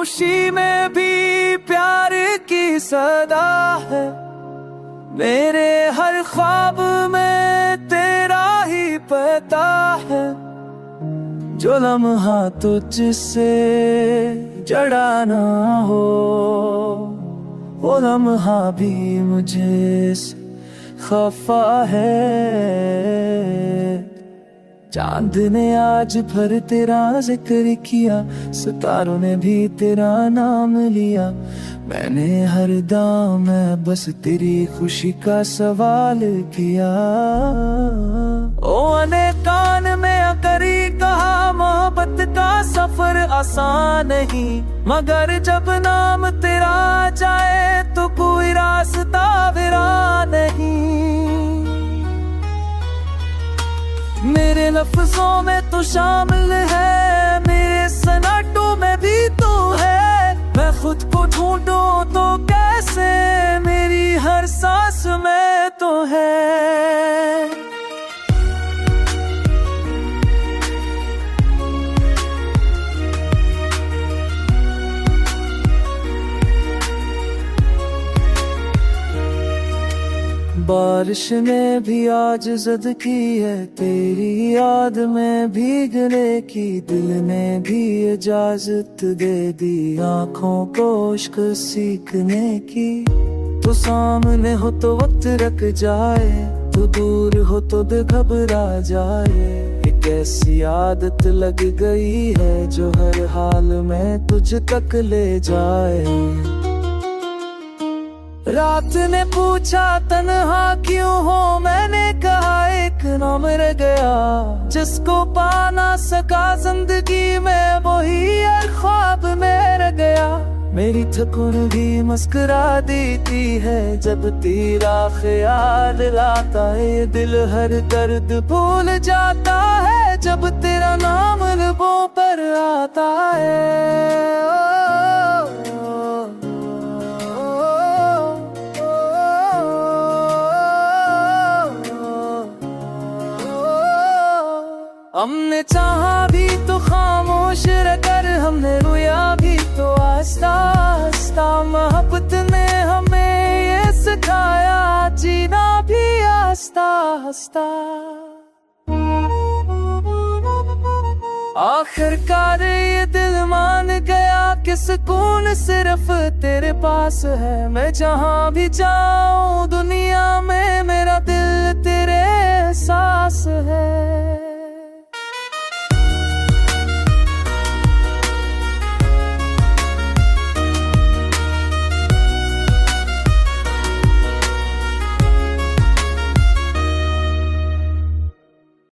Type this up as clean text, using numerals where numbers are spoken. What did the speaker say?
खामोशी में भी प्यार की सदा है। मेरे हर ख्वाब में तेरा ही पता है। जो लम्हा तुझसे जड़ा ना हो, वो लम्हा भी मुझे खफा है। चांद ने आज भर तेरा जिक्र किया, सितारों ने भी तेरा नाम लिया। मैंने हर दाम में बस तेरी खुशी का सवाल किया। ओ अने कान में करी कहा, मोहब्बत का सफर आसान नहीं, मगर जब नाम तेरा जाए तो कोई रास्ता वीरान नहीं। मेरे लफ्जों में तो शामिल है, मेरे सन्नाटों में भी तू है। मैं खुद को ढूंढूं तो कैसे, मेरी हर सांस में तो है। बारिश ने भी आज जिद की है, तेरी याद में भीगने की। दिल ने भी इजाजत दे दी आँखों को इश्क सीखने की। तो सामने हो तो वक्त रख जाए, तो दूर हो तो दिल घबरा जाए। एक ऐसी आदत लग गई है जो हर हाल में तुझ तक ले जाए। रात ने पूछा तन्हा क्यों हो, मैंने कहा एक नाम रह गया। जिसको पा ना सका जिंदगी में, वही हर ख्वाब में रह गया। मेरी थकुन भी मुस्कुरा देती है जब तेरा ख्याल लाता है। दिल हर दर्द भूल जाता है जब तेरा नाम लबों पर आता है। हमने चाहा भी तो खामोश रहकर, हमने रोया भी तो आस्ता आस्ता। मोहब्बत ने हमें ये सिखाया, जीना भी आस्ता आस्ता। आखिरकार ये दिल मान गया कि सुकून सिर्फ तेरे पास है। मैं जहाँ भी जाऊँ दुनिया में मेरा दिल